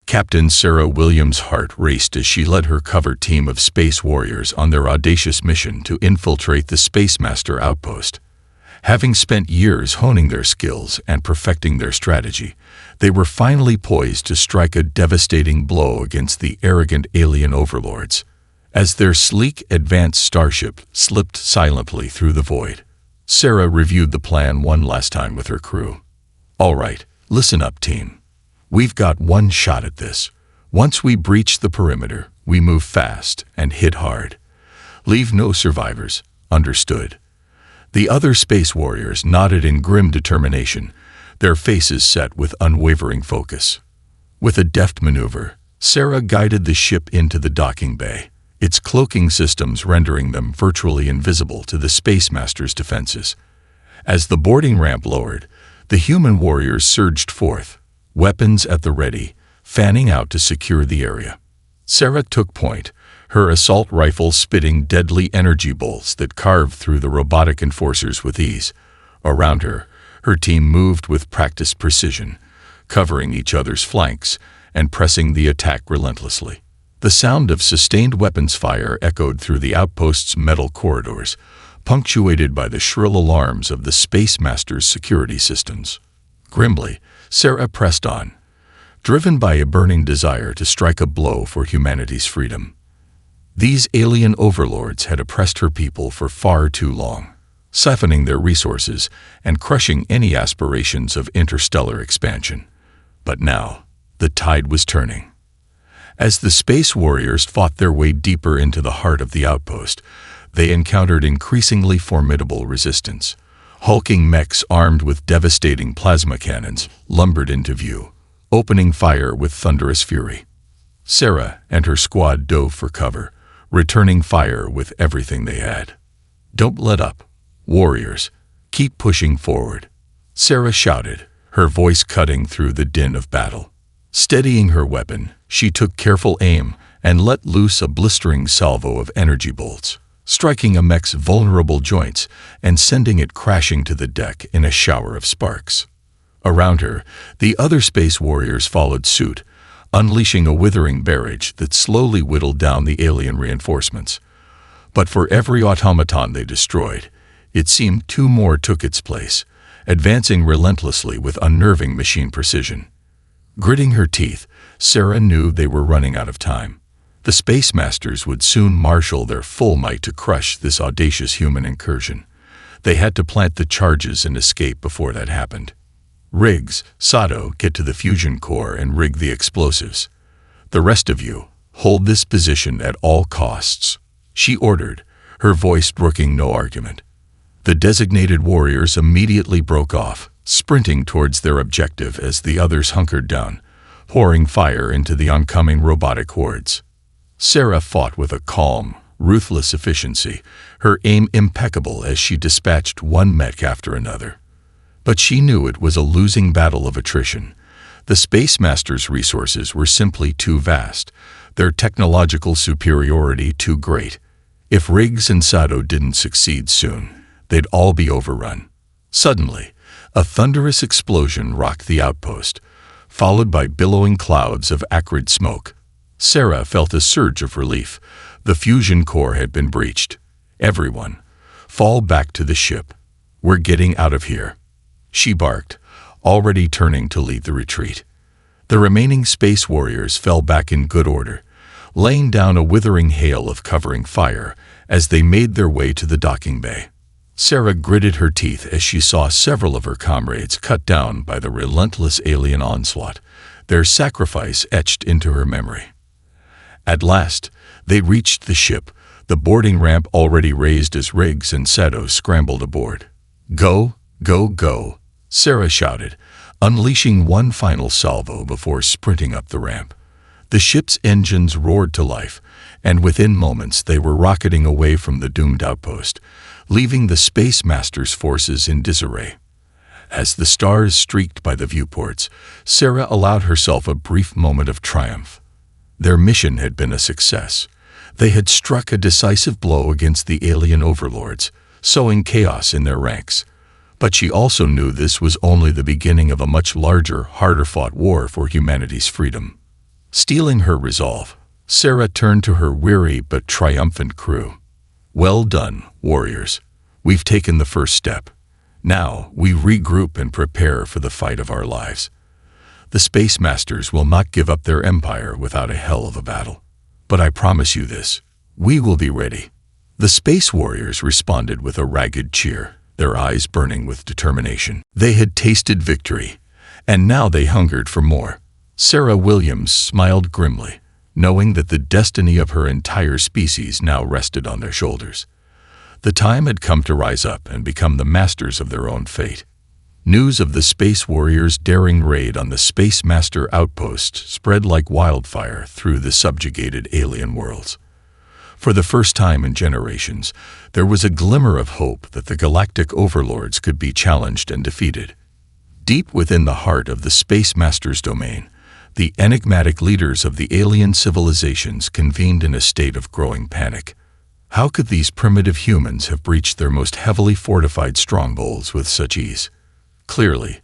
Captain Sarah Williams' heart raced as she led her cover team of space warriors on their audacious mission to infiltrate the Spacemaster outpost. Having spent years honing their skills and perfecting their strategy, they were finally poised to strike a devastating blow against the arrogant alien overlords. As their sleek, advanced starship slipped silently through the void, Sarah reviewed the plan one last time with her crew. "All right, listen up, team. We've got one shot at this. Once we breach the perimeter, we move fast and hit hard. Leave no survivors, understood?" The other space warriors nodded in grim determination, their faces set with unwavering focus. With a deft maneuver, Sarah guided the ship into the docking bay, its cloaking systems rendering them virtually invisible to the Spacemaster's defenses. As the boarding ramp lowered, the human warriors surged forth, weapons at the ready, fanning out to secure the area. Sarah took point, her assault rifle spitting deadly energy bolts that carved through the robotic enforcers with ease. Around her, her team moved with practiced precision, covering each other's flanks and pressing the attack relentlessly. The sound of sustained weapons fire echoed through the outpost's metal corridors, punctuated by the shrill alarms of the Spacemaster's security systems. Grimly, Sarah pressed on, driven by a burning desire to strike a blow for humanity's freedom. These alien overlords had oppressed her people for far too long, siphoning their resources and crushing any aspirations of interstellar expansion. But now, the tide was turning. As the space warriors fought their way deeper into the heart of the outpost, they encountered increasingly formidable resistance. Hulking mechs armed with devastating plasma cannons lumbered into view, opening fire with thunderous fury. Sarah and her squad dove for cover, returning fire with everything they had. "Don't let up, warriors. Keep pushing forward," Sarah shouted, her voice cutting through the din of battle. Steadying her weapon, she took careful aim and let loose a blistering salvo of energy bolts, striking a mech's vulnerable joints and sending it crashing to the deck in a shower of sparks. Around her, the other space warriors followed suit, unleashing a withering barrage that slowly whittled down the alien reinforcements. But for every automaton they destroyed, it seemed two more took its place, advancing relentlessly with unnerving machine precision. Gritting her teeth, Sarah knew they were running out of time. The Spacemasters would soon marshal their full might to crush this audacious human incursion. They had to plant the charges and escape before that happened. "Riggs, Sato, get to the fusion core and rig the explosives. The rest of you, hold this position at all costs," she ordered, her voice brooking no argument. The designated warriors immediately broke off, sprinting towards their objective as the others hunkered down, pouring fire into the oncoming robotic hordes. Sarah fought with a calm, ruthless efficiency, her aim impeccable as she dispatched one mech after another. But she knew it was a losing battle of attrition. The Spacemaster's resources were simply too vast, their technological superiority too great. If Riggs and Sato didn't succeed soon, they'd all be overrun. Suddenly, a thunderous explosion rocked the outpost, followed by billowing clouds of acrid smoke. Sarah felt a surge of relief. The fusion core had been breached. "Everyone, fall back to the ship. We're getting out of here," she barked, already turning to lead the retreat. The remaining space warriors fell back in good order, laying down a withering hail of covering fire as they made their way to the docking bay. Sarah gritted her teeth as she saw several of her comrades cut down by the relentless alien onslaught, their sacrifice etched into her memory. At last, they reached the ship, the boarding ramp already raised as Riggs and Sato scrambled aboard. "Go, go, go," Sarah shouted, unleashing one final salvo before sprinting up the ramp. The ship's engines roared to life, and within moments they were rocketing away from the doomed outpost, leaving the Spacemaster's forces in disarray. As the stars streaked by the viewports, Sarah allowed herself a brief moment of triumph. Their mission had been a success. They had struck a decisive blow against the alien overlords, sowing chaos in their ranks. But she also knew this was only the beginning of a much larger, harder-fought war for humanity's freedom. Steeling her resolve, Sarah turned to her weary but triumphant crew. "Well done, warriors. We've taken the first step. Now we regroup and prepare for the fight of our lives. The Space Masters will not give up their empire without a hell of a battle. But I promise you this, we will be ready." The Space Warriors responded with a ragged cheer, their eyes burning with determination. They had tasted victory, and now they hungered for more. Sarah Williams smiled grimly, knowing that the destiny of her entire species now rested on their shoulders. The time had come to rise up and become the masters of their own fate. News of the Space Warriors' daring raid on the Space Master outpost spread like wildfire through the subjugated alien worlds. For the first time in generations, there was a glimmer of hope that the galactic overlords could be challenged and defeated. Deep within the heart of the Space Master's domain, the enigmatic leaders of the alien civilizations convened in a state of growing panic. How could these primitive humans have breached their most heavily fortified strongholds with such ease? Clearly,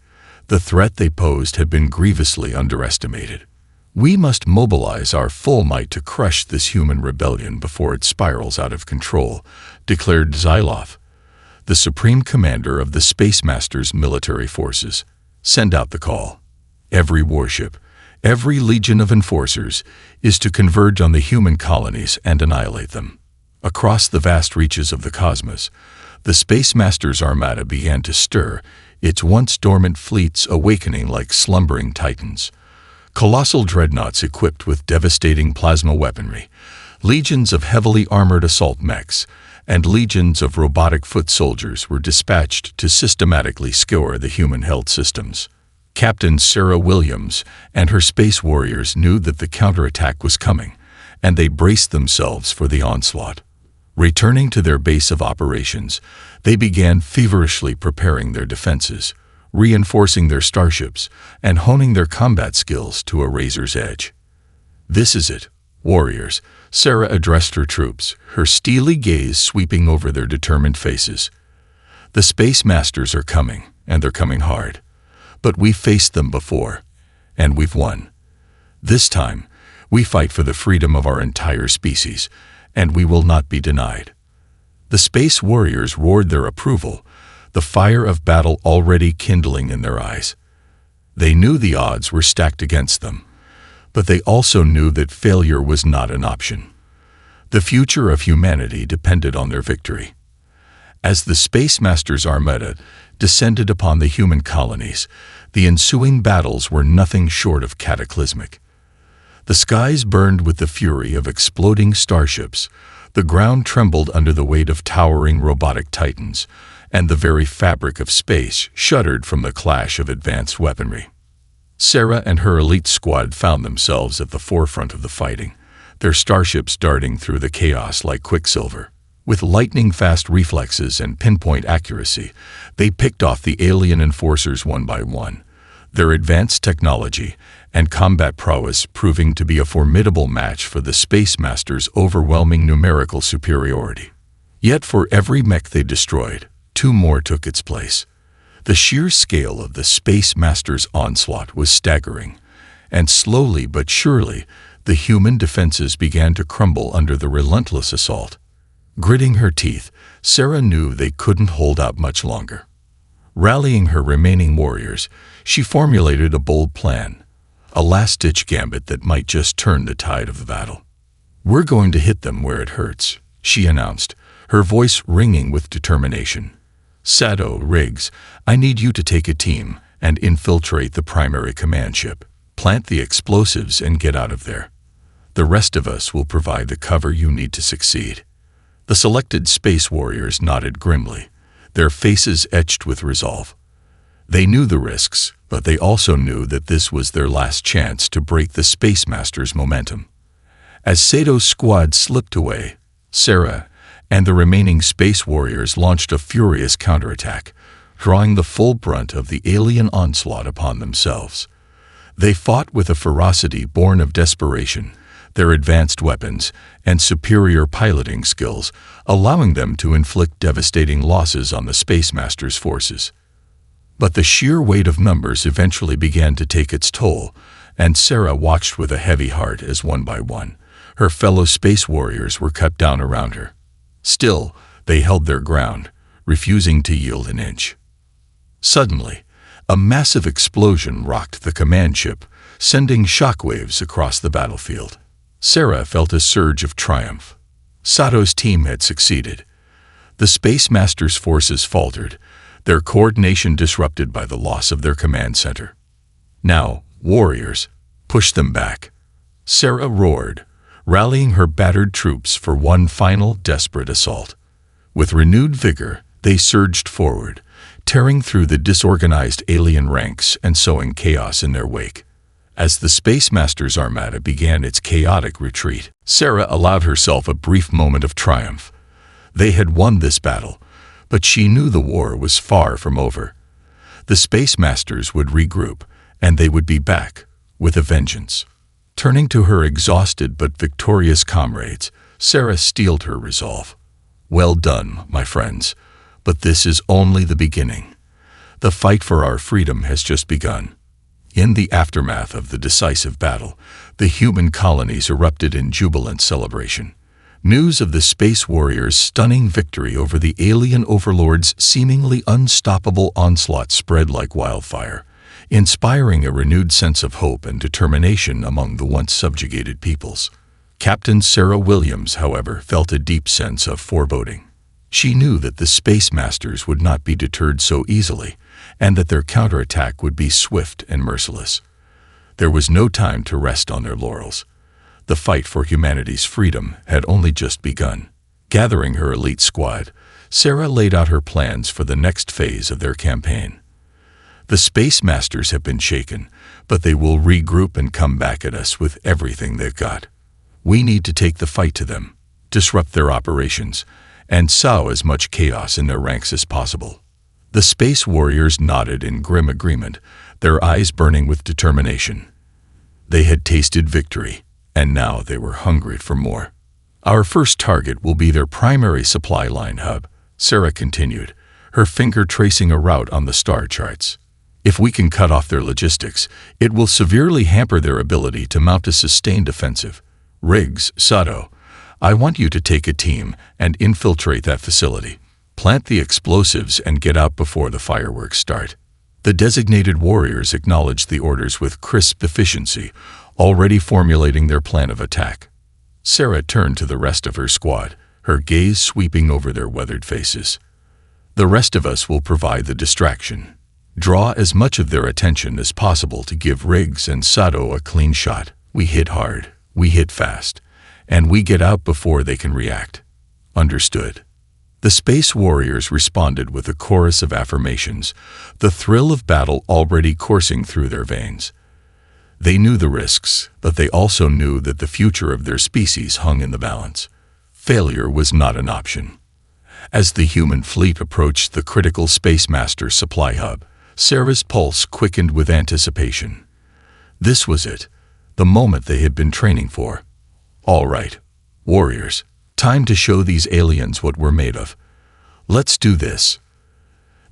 the threat they posed had been grievously underestimated. "We must mobilize our full might to crush this human rebellion before it spirals out of control," declared Zyloff, the supreme commander of the Space Master's military forces. "Send out the call. Every warship, every legion of enforcers is to converge on the human colonies and annihilate them." Across the vast reaches of the cosmos, the Space Master's armada began to stir, its once dormant fleets awakening like slumbering titans. Colossal dreadnoughts equipped with devastating plasma weaponry, legions of heavily armored assault mechs, and legions of robotic foot soldiers were dispatched to systematically scour the human-held systems. Captain Sarah Williams and her space warriors knew that the counterattack was coming, and they braced themselves for the onslaught. Returning to their base of operations, they began feverishly preparing their defenses, reinforcing their starships, and honing their combat skills to a razor's edge. "This is it, warriors," Sarah addressed her troops, her steely gaze sweeping over their determined faces. "The Space Masters are coming, and they're coming hard. But we've faced them before, and we've won. This time, we fight for the freedom of our entire species, and we will not be denied." The Space Warriors roared their approval, the fire of battle already kindling in their eyes. They knew the odds were stacked against them, but they also knew that failure was not an option. The future of humanity depended on their victory. As the Space Master's armada descended upon the human colonies, the ensuing battles were nothing short of cataclysmic. The skies burned with the fury of exploding starships, the ground trembled under the weight of towering robotic titans, and the very fabric of space shuddered from the clash of advanced weaponry. Sarah and her elite squad found themselves at the forefront of the fighting, their starships darting through the chaos like quicksilver. With lightning-fast reflexes and pinpoint accuracy, they picked off the alien enforcers one by one, their advanced technology and combat prowess proving to be a formidable match for the Space Master's overwhelming numerical superiority. Yet for every mech they destroyed, two more took its place. The sheer scale of the Space Master's onslaught was staggering, and slowly but surely, the human defenses began to crumble under the relentless assault. Gritting her teeth, Sarah knew they couldn't hold out much longer. Rallying her remaining warriors, she formulated a bold plan, a last-ditch gambit that might just turn the tide of the battle. "We're going to hit them where it hurts," she announced, her voice ringing with determination. "Sado, Riggs, I need you to take a team and infiltrate the primary command ship. Plant the explosives and get out of there. The rest of us will provide the cover you need to succeed." The selected space warriors nodded grimly, their faces etched with resolve. They knew the risks, but they also knew that this was their last chance to break the Space Master's momentum. As Sato's squad slipped away, Sarah and the remaining space warriors launched a furious counterattack, drawing the full brunt of the alien onslaught upon themselves. They fought with a ferocity born of desperation, their advanced weapons and superior piloting skills allowing them to inflict devastating losses on the Space Master's forces. But the sheer weight of numbers eventually began to take its toll, and Sarah watched with a heavy heart as one by one, her fellow space warriors were cut down around her. Still, they held their ground, refusing to yield an inch. Suddenly, a massive explosion rocked the command ship, sending shockwaves across the battlefield. Sarah felt a surge of triumph. Sato's team had succeeded. The Space Master's forces faltered, their coordination disrupted by the loss of their command center. Now, warriors, push them back. Sarah roared, rallying her battered troops for one final desperate assault. With renewed vigor, they surged forward, tearing through the disorganized alien ranks and sowing chaos in their wake. As the Space Master's armada began its chaotic retreat, Sarah allowed herself a brief moment of triumph. They had won this battle, but she knew the war was far from over. The Space Masters would regroup, and they would be back, with a vengeance. Turning to her exhausted but victorious comrades, Sarah steeled her resolve. Well done, my friends, but this is only the beginning. The fight for our freedom has just begun. In the aftermath of the decisive battle, the human colonies erupted in jubilant celebration. News of the Space Warriors' stunning victory over the alien overlords' seemingly unstoppable onslaught spread like wildfire, inspiring a renewed sense of hope and determination among the once subjugated peoples. Captain Sarah Williams, however, felt a deep sense of foreboding. She knew that the Space Masters would not be deterred so easily, and that their counterattack would be swift and merciless. There was no time to rest on their laurels. The fight for humanity's freedom had only just begun. Gathering her elite squad, Sarah laid out her plans for the next phase of their campaign. The Space Masters have been shaken, but they will regroup and come back at us with everything they've got. We need to take the fight to them, disrupt their operations, and sow as much chaos in their ranks as possible. The Space Warriors nodded in grim agreement, their eyes burning with determination. They had tasted victory, and now they were hungry for more. Our first target will be their primary supply line hub, Sarah continued, her finger tracing a route on the star charts. If we can cut off their logistics, it will severely hamper their ability to mount a sustained offensive. Riggs, Sato, I want you to take a team and infiltrate that facility. Plant the explosives and get out before the fireworks start. The designated warriors acknowledged the orders with crisp efficiency, already formulating their plan of attack. Sarah turned to the rest of her squad, her gaze sweeping over their weathered faces. The rest of us will provide the distraction. Draw as much of their attention as possible to give Riggs and Sato a clean shot. We hit hard, we hit fast, and we get out before they can react. Understood. The Space Warriors responded with a chorus of affirmations, the thrill of battle already coursing through their veins. They knew the risks, but they also knew that the future of their species hung in the balance. Failure was not an option. As the human fleet approached the critical Space Master supply hub, Sarah's pulse quickened with anticipation. This was it, the moment they had been training for. All right, warriors, time to show these aliens what we're made of. Let's do this.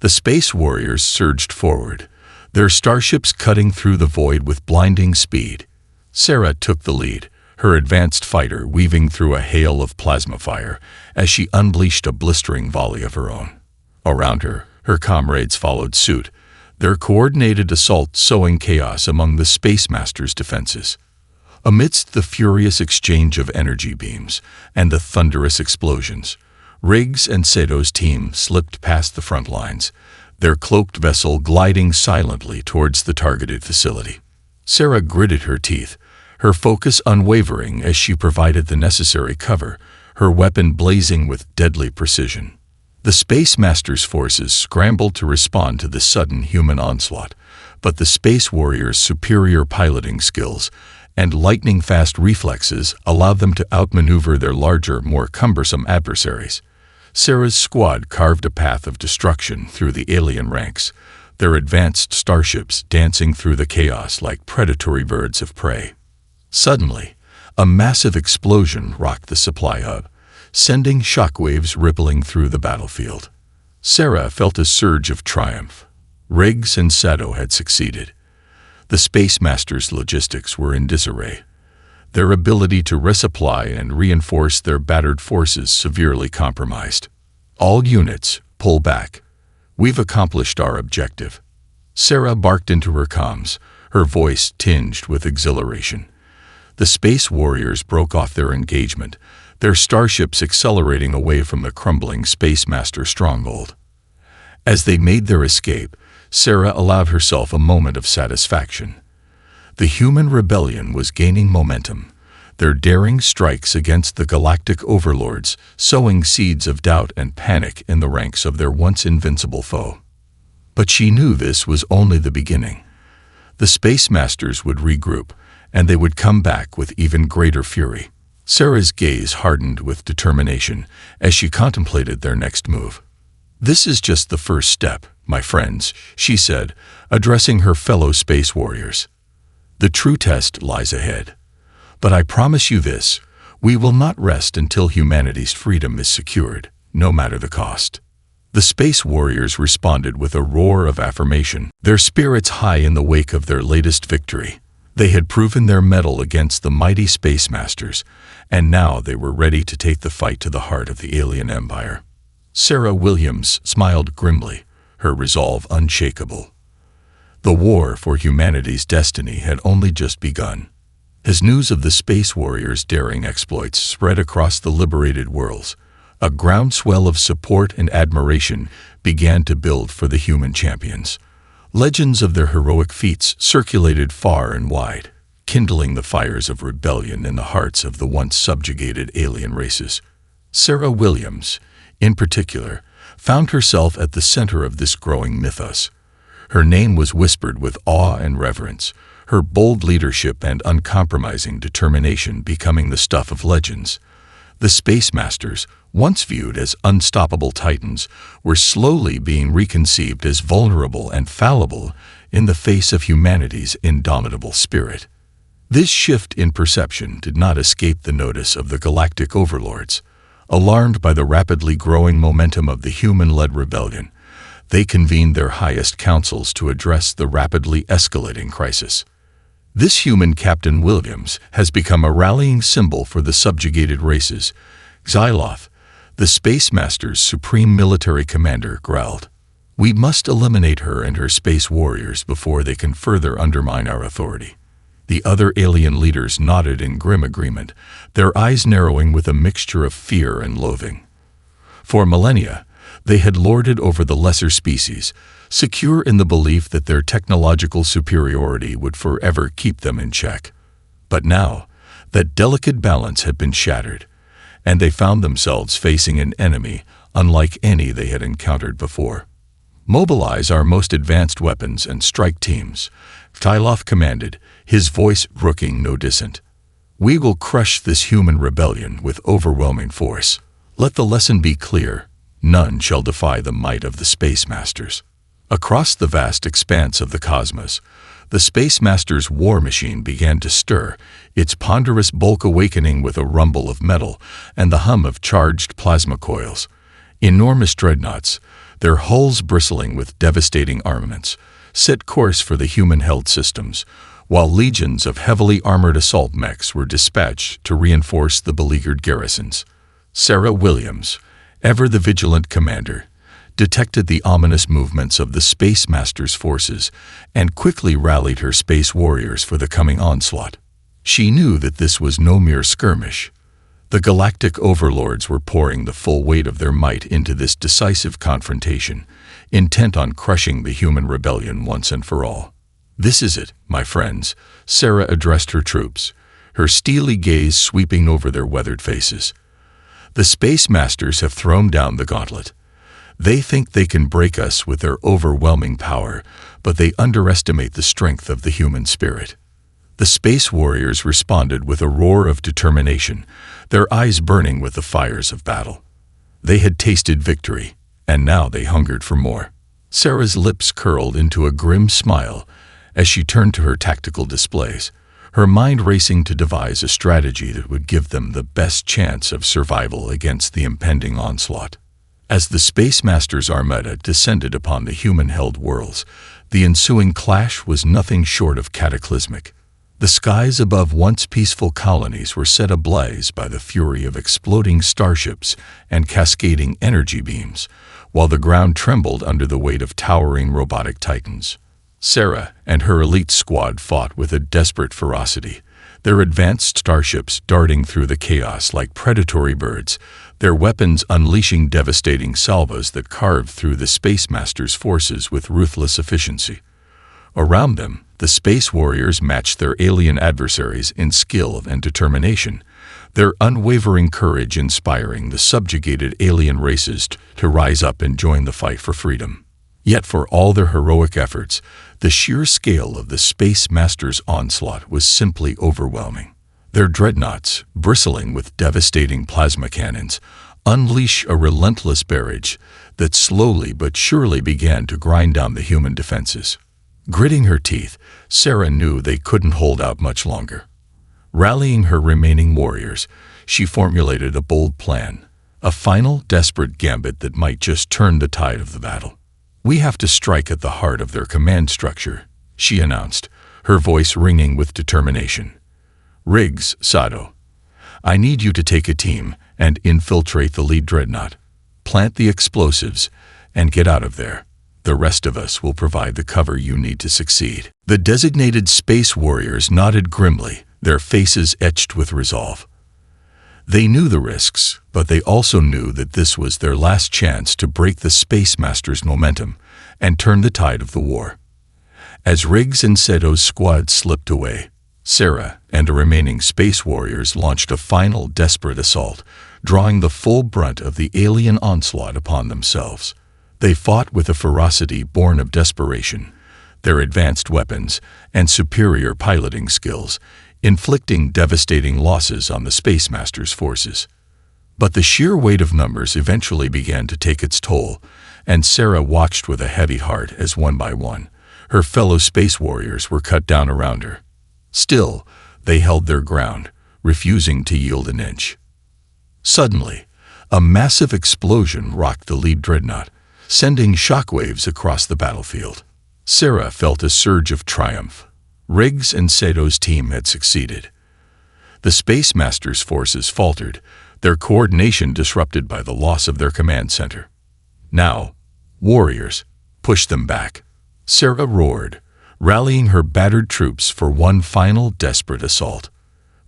The Space Warriors surged forward, their starships cutting through the void with blinding speed. Sarah took the lead, her advanced fighter weaving through a hail of plasma fire as she unleashed a blistering volley of her own. Around her, her comrades followed suit, their coordinated assault sowing chaos among the Space Master's defenses. Amidst the furious exchange of energy beams and the thunderous explosions, Riggs and Sato's team slipped past the front lines, their cloaked vessel gliding silently towards the targeted facility. Sarah gritted her teeth, her focus unwavering as she provided the necessary cover, her weapon blazing with deadly precision. The Space Master's forces scrambled to respond to the sudden human onslaught, but the Space Warriors' superior piloting skills and lightning-fast reflexes allowed them to outmaneuver their larger, more cumbersome adversaries. Sarah's squad carved a path of destruction through the alien ranks, their advanced starships dancing through the chaos like predatory birds of prey. Suddenly, a massive explosion rocked the supply hub, sending shockwaves rippling through the battlefield. Sarah felt a surge of triumph. Riggs and Sato had succeeded. The Space Masters' logistics were in disarray. Their ability to resupply and reinforce their battered forces severely compromised. "All units, pull back. We've accomplished our objective." Sarah barked into her comms, her voice tinged with exhilaration. The Space Warriors broke off their engagement, their starships accelerating away from the crumbling Space Master stronghold. As they made their escape, Sarah allowed herself a moment of satisfaction. The human rebellion was gaining momentum, their daring strikes against the galactic overlords sowing seeds of doubt and panic in the ranks of their once invincible foe. But she knew this was only the beginning. The Space Masters would regroup, and they would come back with even greater fury. Sarah's gaze hardened with determination as she contemplated their next move. "This is just the first step, my friends," she said, addressing her fellow space warriors. "The true test lies ahead. But I promise you this, we will not rest until humanity's freedom is secured, no matter the cost." The Space Warriors responded with a roar of affirmation, their spirits high in the wake of their latest victory. They had proven their mettle against the mighty Space Masters, and now they were ready to take the fight to the heart of the alien empire. Sarah Williams smiled grimly, her resolve unshakable. The war for humanity's destiny had only just begun. As news of the Space Warriors' daring exploits spread across the liberated worlds, a groundswell of support and admiration began to build for the human champions. Legends of their heroic feats circulated far and wide, kindling the fires of rebellion in the hearts of the once subjugated alien races. Sarah Williams, in particular, found herself at the center of this growing mythos. Her name was whispered with awe and reverence, her bold leadership and uncompromising determination becoming the stuff of legends. The Space Masters, once viewed as unstoppable titans, were slowly being reconceived as vulnerable and fallible in the face of humanity's indomitable spirit. This shift in perception did not escape the notice of the galactic overlords. Alarmed by the rapidly growing momentum of the human-led rebellion, they convened their highest councils to address the rapidly escalating crisis. This human Captain Williams has become a rallying symbol for the subjugated races. Xyloth, the Space Master's supreme military commander, growled. "We must eliminate her and her space warriors before they can further undermine our authority." The other alien leaders nodded in grim agreement, their eyes narrowing with a mixture of fear and loathing. For millennia, they had lorded over the lesser species, secure in the belief that their technological superiority would forever keep them in check. But now, that delicate balance had been shattered, and they found themselves facing an enemy unlike any they had encountered before. "Mobilize our most advanced weapons and strike teams," Tyloth commanded, his voice brooking no dissent. "We will crush this human rebellion with overwhelming force. Let the lesson be clear. None shall defy the might of the Space Masters." Across the vast expanse of the cosmos, the Space Master's war machine began to stir, its ponderous bulk awakening with a rumble of metal and the hum of charged plasma coils. Enormous dreadnoughts, their hulls bristling with devastating armaments, set course for the human-held systems, while legions of heavily armored assault mechs were dispatched to reinforce the beleaguered garrisons. Sarah Williams, ever the vigilant commander, detected the ominous movements of the Space Master's forces and quickly rallied her space warriors for the coming onslaught. She knew that this was no mere skirmish. The galactic overlords were pouring the full weight of their might into this decisive confrontation, intent on crushing the human rebellion once and for all. "This is it, my friends," Sarah addressed her troops, her steely gaze sweeping over their weathered faces. "The Space Masters have thrown down the gauntlet. They think they can break us with their overwhelming power, but they underestimate the strength of the human spirit." The Space Warriors responded with a roar of determination, their eyes burning with the fires of battle. They had tasted victory, and now they hungered for more. Sarah's lips curled into a grim smile as she turned to her tactical displays, her mind racing to devise a strategy that would give them the best chance of survival against the impending onslaught. As the Space Master's armada descended upon the human-held worlds, The ensuing clash was nothing short of cataclysmic. The skies above once peaceful colonies were set ablaze by the fury of exploding starships and cascading energy beams, while the ground trembled under the weight of towering robotic titans. Sarah and her elite squad fought with a desperate ferocity, their advanced starships darting through the chaos like predatory birds, their weapons unleashing devastating salvos that carved through the Space Master's forces with ruthless efficiency. Around them, the Space Warriors matched their alien adversaries in skill and determination, their unwavering courage inspiring the subjugated alien races to rise up and join the fight for freedom. Yet for all their heroic efforts, the sheer scale of the Space Master's onslaught was simply overwhelming. Their dreadnoughts, bristling with devastating plasma cannons, unleash a relentless barrage that slowly but surely began to grind down the human defenses. Gritting her teeth, Sarah knew they couldn't hold out much longer. Rallying her remaining warriors, she formulated a bold plan, a final, desperate gambit that might just turn the tide of the battle. "We have to strike at the heart of their command structure," she announced, her voice ringing with determination. "Riggs, Sato, I need you to take a team and infiltrate the lead dreadnought. Plant the explosives and get out of there. The rest of us will provide the cover you need to succeed." The designated Space Warriors nodded grimly, their faces etched with resolve. They knew the risks, but they also knew that this was their last chance to break the Space Master's momentum and turn the tide of the war. As Riggs and Sato's squad slipped away, Sarah and the remaining Space Warriors launched a final desperate assault, drawing the full brunt of the alien onslaught upon themselves. They fought with a ferocity born of desperation, their advanced weapons and superior piloting skills inflicting devastating losses on the Space Master's forces. But the sheer weight of numbers eventually began to take its toll, and Sarah watched with a heavy heart as one by one, her fellow Space Warriors were cut down around her. Still, they held their ground, refusing to yield an inch. Suddenly, a massive explosion rocked the lead dreadnought, sending shockwaves across the battlefield. Sarah felt a surge of triumph. Riggs and Sato's team had succeeded. The Space Master's forces faltered, their coordination disrupted by the loss of their command center. "Now, warriors, push them back," Sarah roared, rallying her battered troops for one final desperate assault.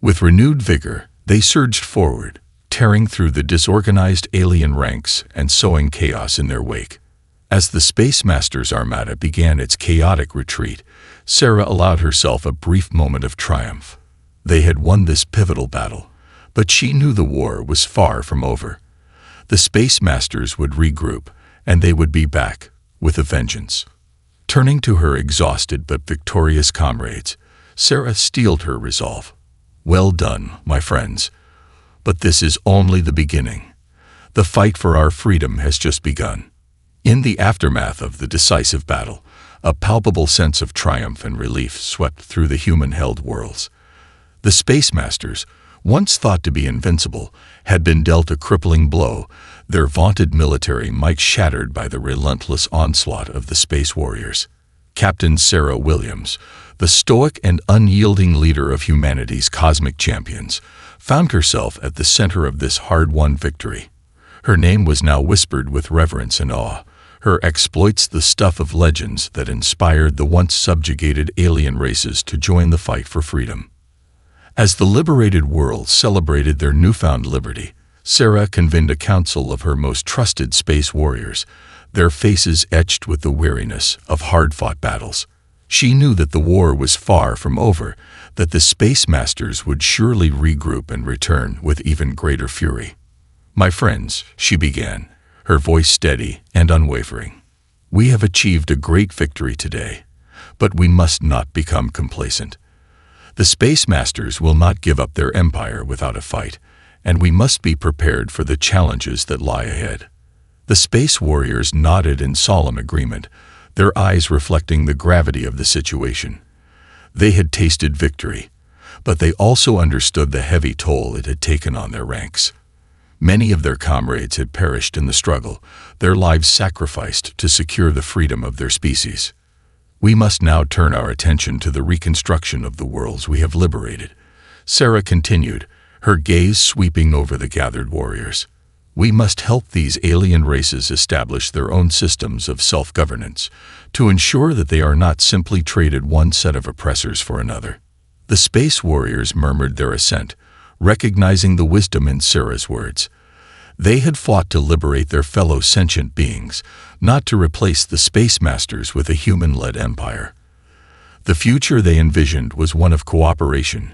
With renewed vigor, they surged forward, tearing through the disorganized alien ranks and sowing chaos in their wake. As the Space Master's armada began its chaotic retreat, Sarah allowed herself a brief moment of triumph. They had won this pivotal battle, but she knew the war was far from over. The Space Masters would regroup, and they would be back, with a vengeance. Turning to her exhausted but victorious comrades, Sarah steeled her resolve. "Well done, my friends. But this is only the beginning. The fight for our freedom has just begun." In the aftermath of the decisive battle, a palpable sense of triumph and relief swept through the human-held worlds. The Space Masters, once thought to be invincible, had been dealt a crippling blow, their vaunted military might shattered by the relentless onslaught of the Space Warriors. Captain Sarah Williams, the stoic and unyielding leader of humanity's cosmic champions, found herself at the center of this hard-won victory. Her name was now whispered with reverence and awe, her exploits the stuff of legends that inspired the once subjugated alien races to join the fight for freedom. As the liberated world celebrated their newfound liberty, Sarah convened a council of her most trusted Space Warriors, their faces etched with the weariness of hard-fought battles. She knew that the war was far from over, that the Space Masters would surely regroup and return with even greater fury. "My friends," she began, her voice steady and unwavering, "we have achieved a great victory today, but we must not become complacent. The Space Masters will not give up their empire without a fight, and we must be prepared for the challenges that lie ahead." The Space Warriors nodded in solemn agreement, their eyes reflecting the gravity of the situation. They had tasted victory, but they also understood the heavy toll it had taken on their ranks. Many of their comrades had perished in the struggle, their lives sacrificed to secure the freedom of their species. We must now turn our attention to the reconstruction of the worlds we have liberated. Sarah continued, her gaze sweeping over the gathered warriors. We must help these alien races establish their own systems of self-governance to ensure that they are not simply traded one set of oppressors for another. The space warriors murmured their assent, recognizing the wisdom in Sarah's words. They had fought to liberate their fellow sentient beings, not to replace the space masters with a human-led empire. The future they envisioned was one of cooperation,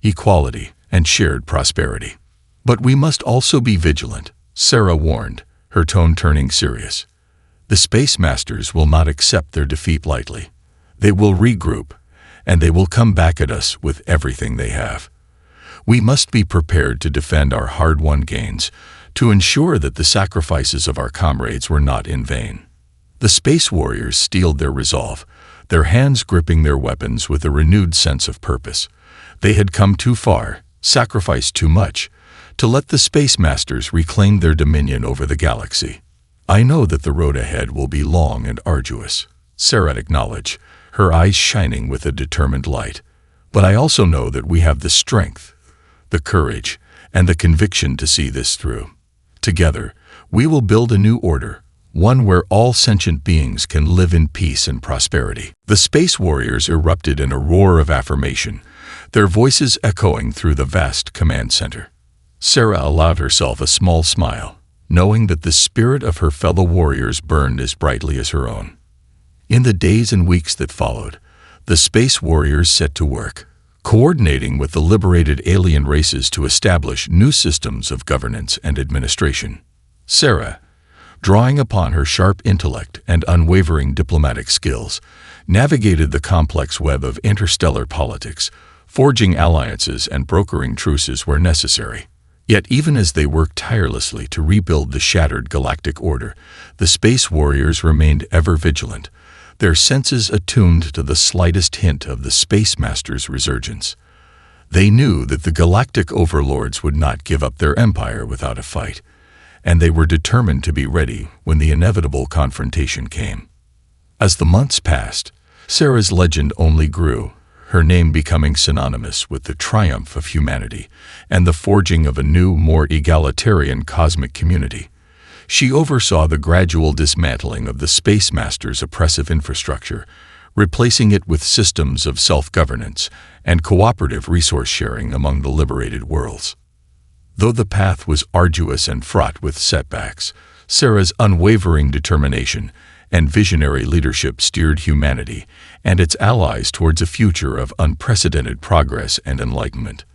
equality, and shared prosperity. But we must also be vigilant, Sarah warned, her tone turning serious. The space masters will not accept their defeat lightly. They will regroup, and they will come back at us with everything they have. We must be prepared to defend our hard-won gains, to ensure that the sacrifices of our comrades were not in vain. The space warriors steeled their resolve, their hands gripping their weapons with a renewed sense of purpose. They had come too far, sacrificed too much, to let the space masters reclaim their dominion over the galaxy. I know that the road ahead will be long and arduous, Sarah acknowledged, her eyes shining with a determined light. But I also know that we have the strength, the courage, and the conviction to see this through. Together, we will build a new order, one where all sentient beings can live in peace and prosperity. The space warriors erupted in a roar of affirmation, their voices echoing through the vast command center. Sarah allowed herself a small smile, knowing that the spirit of her fellow warriors burned as brightly as her own. In the days and weeks that followed, the space warriors set to work, coordinating with the liberated alien races to establish new systems of governance and administration. Sarah, drawing upon her sharp intellect and unwavering diplomatic skills, navigated the complex web of interstellar politics, forging alliances and brokering truces where necessary. Yet even as they worked tirelessly to rebuild the shattered galactic order, the space warriors remained ever vigilant, their senses attuned to the slightest hint of the space master's resurgence. They knew that the galactic overlords would not give up their empire without a fight, and they were determined to be ready when the inevitable confrontation came. As the months passed, Sarah's legend only grew, her name becoming synonymous with the triumph of humanity and the forging of a new, more egalitarian cosmic community. She oversaw the gradual dismantling of the Space Master's oppressive infrastructure, replacing it with systems of self-governance and cooperative resource sharing among the liberated worlds. Though the path was arduous and fraught with setbacks, Sarah's unwavering determination and visionary leadership steered humanity and its allies towards a future of unprecedented progress and enlightenment.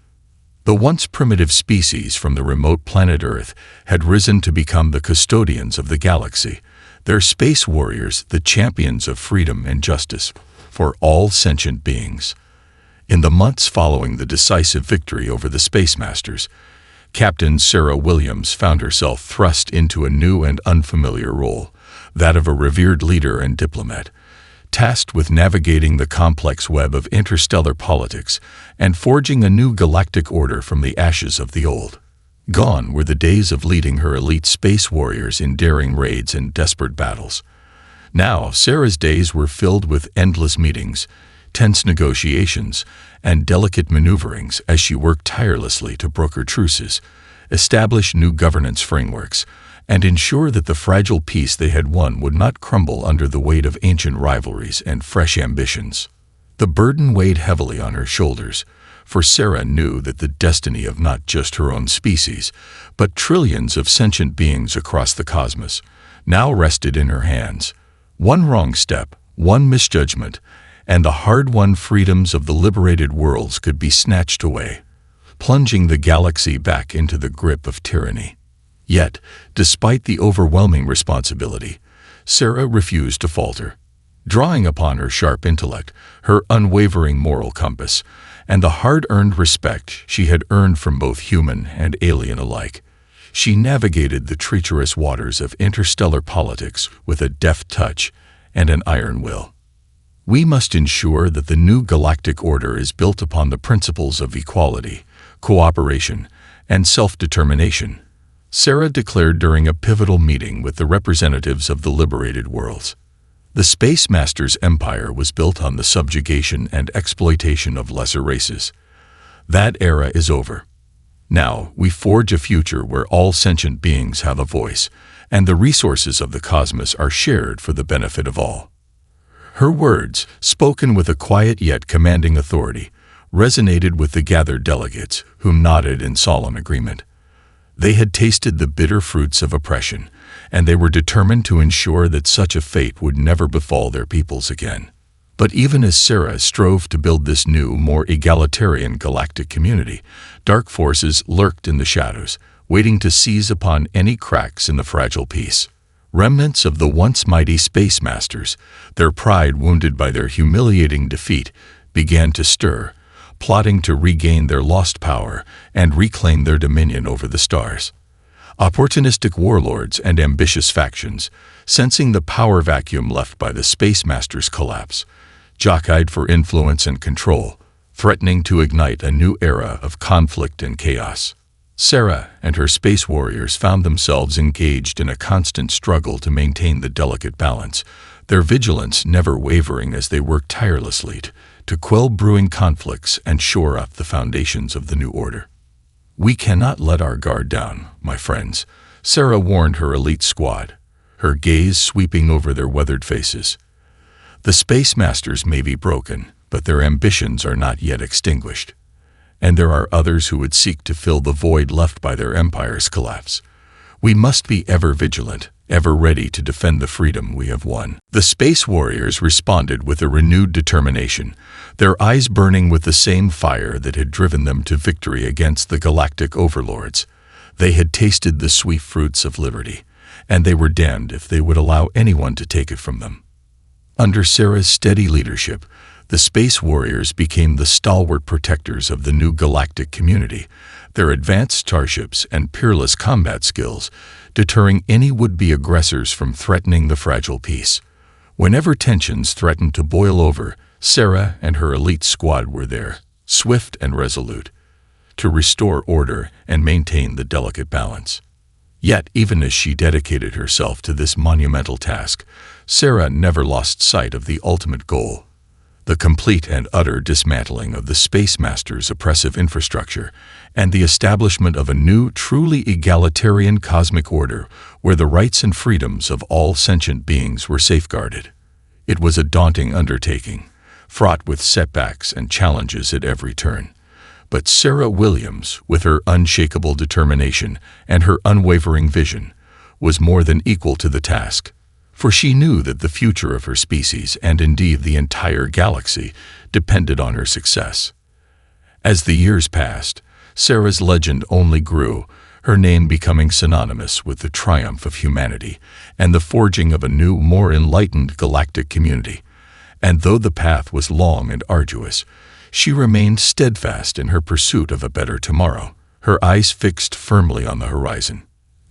The once primitive species from the remote planet Earth had risen to become the custodians of the galaxy, their space warriors the champions of freedom and justice for all sentient beings. In the months following the decisive victory over the Space Masters, Captain Sarah Williams found herself thrust into a new and unfamiliar role, that of a revered leader and diplomat, tasked with navigating the complex web of interstellar politics and forging a new galactic order from the ashes of the old. Gone were the days of leading her elite space warriors in daring raids and desperate battles. Now, Sarah's days were filled with endless meetings, tense negotiations, and delicate maneuverings as she worked tirelessly to broker truces, establish new governance frameworks, and ensure that the fragile peace they had won would not crumble under the weight of ancient rivalries and fresh ambitions. The burden weighed heavily on her shoulders, for Sarah knew that the destiny of not just her own species, but trillions of sentient beings across the cosmos, now rested in her hands. One wrong step, one misjudgment, and the hard-won freedoms of the liberated worlds could be snatched away, plunging the galaxy back into the grip of tyranny. Yet, despite the overwhelming responsibility, Sarah refused to falter. Drawing upon her sharp intellect, her unwavering moral compass, and the hard-earned respect she had earned from both human and alien alike, she navigated the treacherous waters of interstellar politics with a deft touch and an iron will. We must ensure that the new galactic order is built upon the principles of equality, cooperation, and self-determination, Sarah declared during a pivotal meeting with the representatives of the liberated worlds. The Space Masters' empire was built on the subjugation and exploitation of lesser races. That era is over. Now, we forge a future where all sentient beings have a voice, and the resources of the cosmos are shared for the benefit of all. Her words, spoken with a quiet yet commanding authority, resonated with the gathered delegates, who nodded in solemn agreement. They had tasted the bitter fruits of oppression, and they were determined to ensure that such a fate would never befall their peoples again. But even as Sarah strove to build this new, more egalitarian galactic community, dark forces lurked in the shadows, waiting to seize upon any cracks in the fragile peace. Remnants of the once mighty Space Masters, their pride wounded by their humiliating defeat, began to stir, plotting to regain their lost power and reclaim their dominion over the stars. Opportunistic warlords and ambitious factions, sensing the power vacuum left by the Space Masters' collapse, jockeyed for influence and control, threatening to ignite a new era of conflict and chaos. Sarah and her space warriors found themselves engaged in a constant struggle to maintain the delicate balance, their vigilance never wavering as they worked tirelessly to quell brewing conflicts and shore up the foundations of the new order. "We cannot let our guard down, my friends," Sarah warned her elite squad, her gaze sweeping over their weathered faces. "The Space Masters may be broken, but their ambitions are not yet extinguished. And there are others who would seek to fill the void left by their empire's collapse. We must be ever vigilant, ever ready to defend the freedom we have won." The space warriors responded with a renewed determination, their eyes burning with the same fire that had driven them to victory against the galactic overlords. They had tasted the sweet fruits of liberty, and they were damned if they would allow anyone to take it from them. Under Sarah's steady leadership, the space warriors became the stalwart protectors of the new galactic community, their advanced starships and peerless combat skills deterring any would-be aggressors from threatening the fragile peace. Whenever tensions threatened to boil over, Sarah and her elite squad were there, swift and resolute, to restore order and maintain the delicate balance. Yet, even as she dedicated herself to this monumental task, Sarah never lost sight of the ultimate goal: the complete and utter dismantling of the Space Masters' oppressive infrastructure and the establishment of a new, truly egalitarian cosmic order where the rights and freedoms of all sentient beings were safeguarded. It was a daunting undertaking, fraught with setbacks and challenges at every turn. But Sarah Williams, with her unshakable determination and her unwavering vision, was more than equal to the task. For she knew that the future of her species, and indeed the entire galaxy, depended on her success. As the years passed, Sarah's legend only grew, her name becoming synonymous with the triumph of humanity and the forging of a new, more enlightened galactic community. And though the path was long and arduous, she remained steadfast in her pursuit of a better tomorrow, her eyes fixed firmly on the horizon.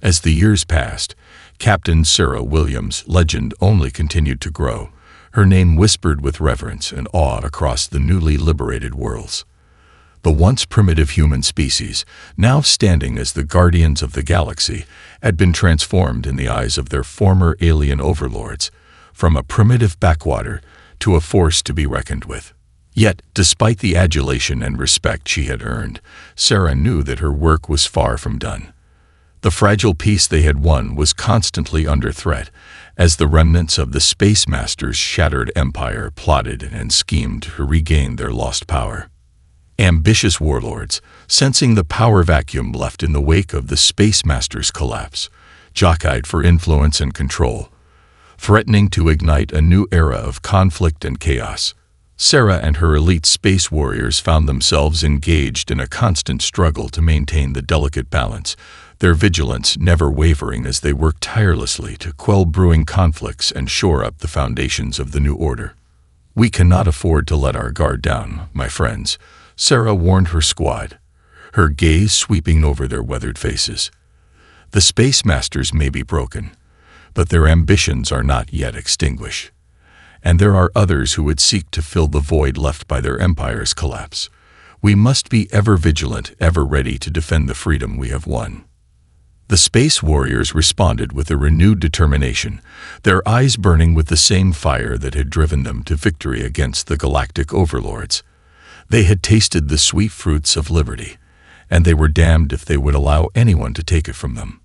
As the years passed, Captain Sarah Williams' legend only continued to grow, her name whispered with reverence and awe across the newly liberated worlds. The once primitive human species, now standing as the guardians of the galaxy, had been transformed in the eyes of their former alien overlords, from a primitive backwater to a force to be reckoned with. Yet, despite the adulation and respect she had earned, Sarah knew that her work was far from done. The fragile peace they had won was constantly under threat, as the remnants of the Space Masters' shattered empire plotted and schemed to regain their lost power. Ambitious warlords, sensing the power vacuum left in the wake of the Space Masters' collapse, jockeyed for influence and control, threatening to ignite a new era of conflict and chaos. Sarah and her elite space warriors found themselves engaged in a constant struggle to maintain the delicate balance, their vigilance never wavering as they worked tirelessly to quell brewing conflicts and shore up the foundations of the new order. "We cannot afford to let our guard down, my friends," Sarah warned her squad, her gaze sweeping over their weathered faces. "The Space Masters may be broken, but their ambitions are not yet extinguished. And there are others who would seek to fill the void left by their empire's collapse. We must be ever vigilant, ever ready to defend the freedom we have won." The space warriors responded with a renewed determination, their eyes burning with the same fire that had driven them to victory against the galactic overlords. They had tasted the sweet fruits of liberty, and they were damned if they would allow anyone to take it from them.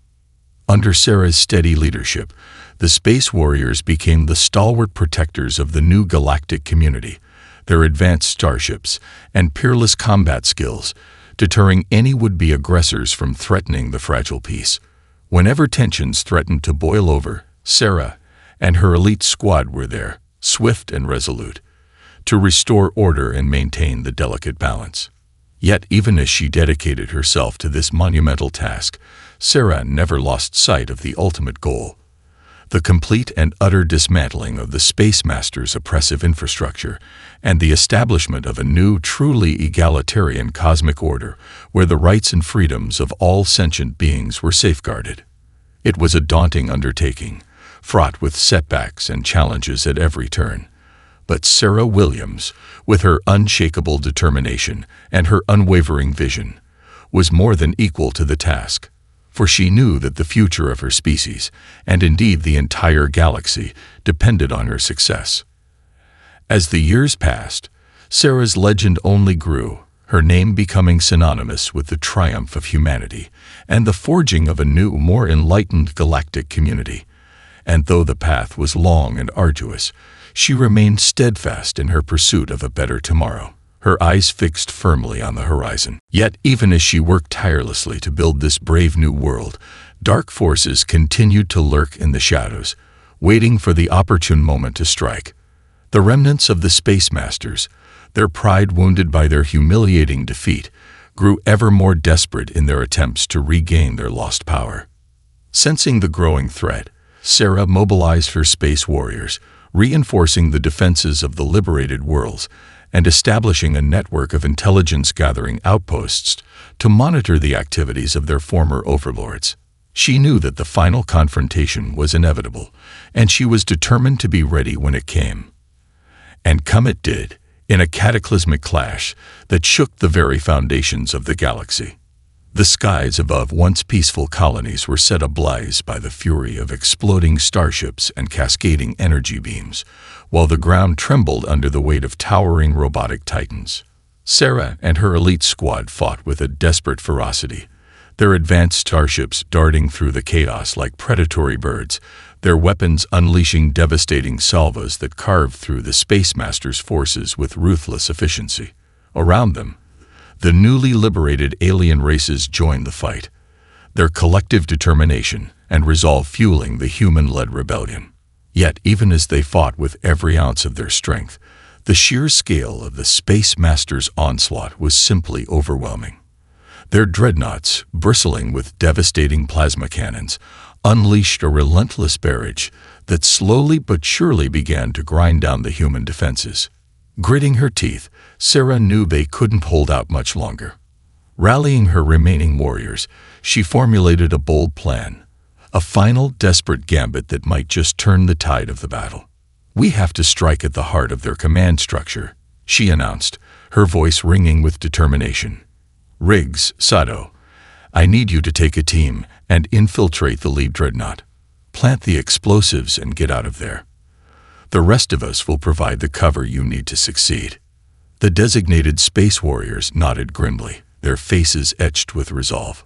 Under Sarah's steady leadership, the space warriors became the stalwart protectors of the new galactic community, their advanced starships and peerless combat skills deterring any would-be aggressors from threatening the fragile peace. Whenever tensions threatened to boil over, Sarah and her elite squad were there, swift and resolute, to restore order and maintain the delicate balance. Yet even as she dedicated herself to this monumental task, Sarah never lost sight of the ultimate goal: the complete and utter dismantling of the Space Master's oppressive infrastructure and the establishment of a new, truly egalitarian cosmic order where the rights and freedoms of all sentient beings were safeguarded. It was a daunting undertaking, fraught with setbacks and challenges at every turn. But Sarah Williams, with her unshakable determination and her unwavering vision, was more than equal to the task, for she knew that the future of her species, and indeed the entire galaxy, depended on her success. As the years passed, Sarah's legend only grew, her name becoming synonymous with the triumph of humanity and the forging of a new, more enlightened galactic community. And though the path was long and arduous, she remained steadfast in her pursuit of a better tomorrow, her eyes fixed firmly on the horizon. Yet even as she worked tirelessly to build this brave new world, dark forces continued to lurk in the shadows, waiting for the opportune moment to strike. The remnants of the Space Masters, their pride wounded by their humiliating defeat, grew ever more desperate in their attempts to regain their lost power. Sensing the growing threat, Sarah mobilized her space warriors, reinforcing the defenses of the liberated worlds and establishing a network of intelligence-gathering outposts to monitor the activities of their former overlords. She knew that the final confrontation was inevitable, and she was determined to be ready when it came. And come it did, in a cataclysmic clash that shook the very foundations of the galaxy. The skies above once peaceful colonies were set ablaze by the fury of exploding starships and cascading energy beams, while the ground trembled under the weight of towering robotic titans. Sarah and her elite squad fought with a desperate ferocity, their advanced starships darting through the chaos like predatory birds, their weapons unleashing devastating salvos that carved through the Space Master's forces with ruthless efficiency. Around them, the newly liberated alien races joined the fight, their collective determination and resolve fueling the human-led rebellion. Yet even as they fought with every ounce of their strength, the sheer scale of the Space Master's onslaught was simply overwhelming. Their dreadnoughts, bristling with devastating plasma cannons, unleashed a relentless barrage that slowly but surely began to grind down the human defenses. Gritting her teeth, Sarah knew they couldn't hold out much longer. Rallying her remaining warriors, she formulated a bold plan, a final desperate gambit that might just turn the tide of the battle. "We have to strike at the heart of their command structure," she announced, her voice ringing with determination. "Riggs, Sato, I need you to take a team and infiltrate the lead dreadnought. Plant the explosives and get out of there. The rest of us will provide the cover you need to succeed." The designated space warriors nodded grimly, their faces etched with resolve.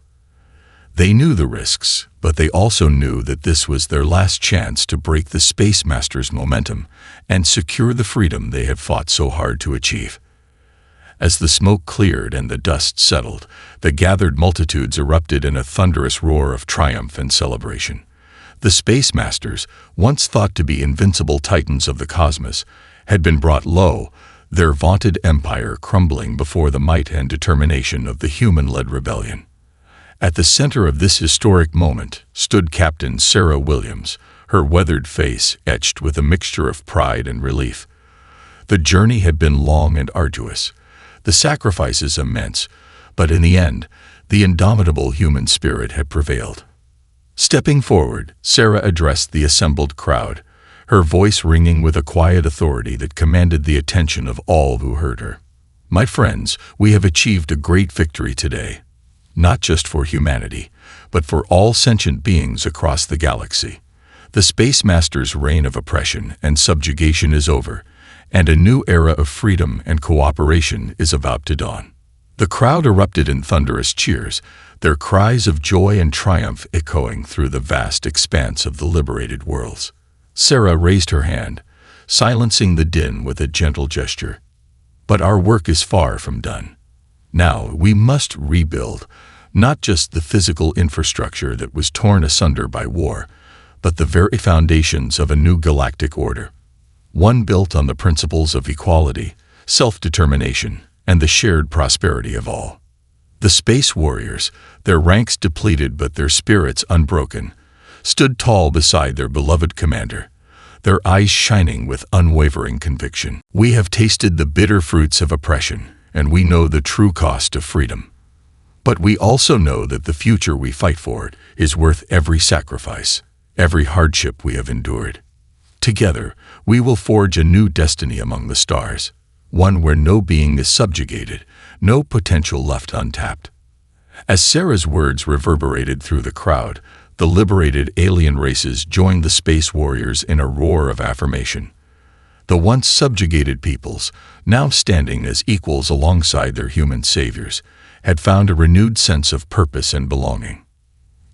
They knew the risks, but they also knew that this was their last chance to break the Space Master's momentum and secure the freedom they had fought so hard to achieve. As the smoke cleared and the dust settled, the gathered multitudes erupted in a thunderous roar of triumph and celebration. The Space Masters, once thought to be invincible titans of the cosmos, had been brought low, their vaunted empire crumbling before the might and determination of the human-led rebellion. At the center of this historic moment stood Captain Sarah Williams, her weathered face etched with a mixture of pride and relief. The journey had been long and arduous, the sacrifices immense, but in the end, the indomitable human spirit had prevailed. Stepping forward, Sarah addressed the assembled crowd, her voice ringing with a quiet authority that commanded the attention of all who heard her. "My friends, we have achieved a great victory today. not just for humanity, but for all sentient beings across the galaxy. The Space Master's reign of oppression and subjugation is over, and a new era of freedom and cooperation is about to dawn. The crowd erupted in thunderous cheers, their cries of joy and triumph echoing through the vast expanse of the liberated worlds. Sarah raised her hand, silencing the din with a gentle gesture. But our work is far from done. Now we must rebuild, not just the physical infrastructure that was torn asunder by war, but the very foundations of a new galactic order. One built on the principles of equality, self-determination, and the shared prosperity of all. The Space Warriors, their ranks depleted but their spirits unbroken, stood tall beside their beloved commander, their eyes shining with unwavering conviction. We have tasted the bitter fruits of oppression, and we know the true cost of freedom. But we also know that the future we fight for is worth every sacrifice, every hardship we have endured. Together, we will forge a new destiny among the stars, one where no being is subjugated, no potential left untapped. As Sarah's words reverberated through the crowd, the liberated alien races joined the Space Warriors in a roar of affirmation. The once subjugated peoples, now standing as equals alongside their human saviors, had found a renewed sense of purpose and belonging.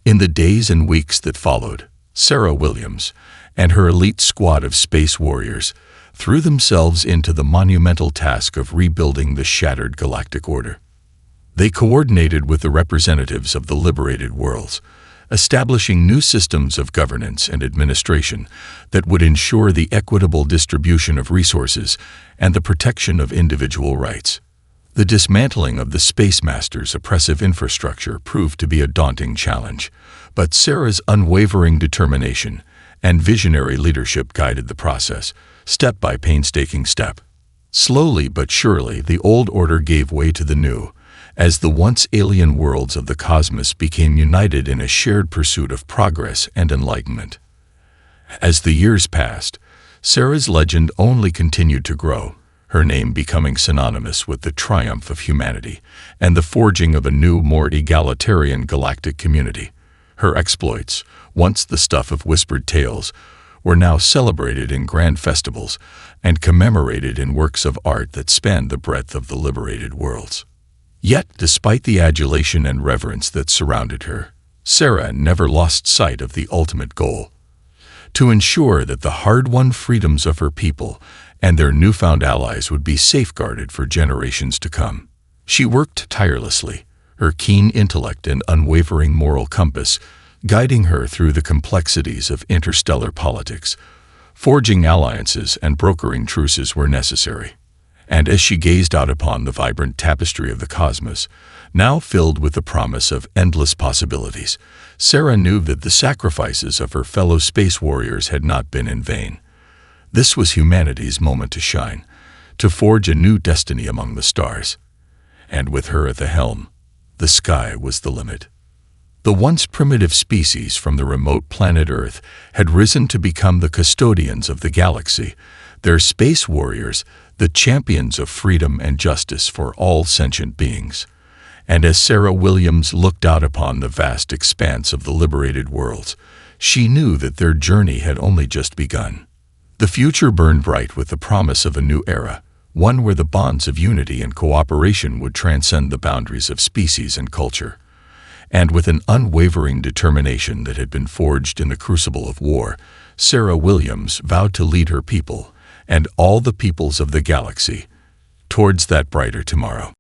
In the days and weeks that followed, Sarah Williams and her elite squad of Space Warriors threw themselves into the monumental task of rebuilding the shattered galactic order. They coordinated with the representatives of the liberated worlds, establishing new systems of governance and administration that would ensure the equitable distribution of resources and the protection of individual rights. The dismantling of the Space Master's oppressive infrastructure proved to be a daunting challenge, but Sarah's unwavering determination and visionary leadership guided the process, step by painstaking step. Slowly but surely, the old order gave way to the new, as the once alien worlds of the cosmos became united in a shared pursuit of progress and enlightenment. As the years passed, Sarah's legend only continued to grow, her name becoming synonymous with the triumph of humanity and the forging of a new, more egalitarian galactic community. Her exploits, once the stuff of whispered tales, were now celebrated in grand festivals and commemorated in works of art that spanned the breadth of the liberated worlds. Yet, despite the adulation and reverence that surrounded her, Sarah never lost sight of the ultimate goal: to ensure that the hard-won freedoms of her people and their newfound allies would be safeguarded for generations to come. She worked tirelessly, her keen intellect and unwavering moral compass guiding her through the complexities of interstellar politics. Forging alliances and brokering truces were necessary. And as she gazed out upon the vibrant tapestry of the cosmos, now filled with the promise of endless possibilities, Sarah knew that the sacrifices of her fellow space warriors had not been in vain. This was humanity's moment to shine, to forge a new destiny among the stars. And with her at the helm, the sky was the limit. The once primitive species from the remote planet Earth had risen to become the custodians of the galaxy, their space warriors, the champions of freedom and justice for all sentient beings. And as Sarah Williams looked out upon the vast expanse of the liberated worlds, she knew that their journey had only just begun. The future burned bright with the promise of a new era, one where the bonds of unity and cooperation would transcend the boundaries of species and culture. And with an unwavering determination that had been forged in the crucible of war, Sarah Williams vowed to lead her people, and all the peoples of the galaxy, towards that brighter tomorrow.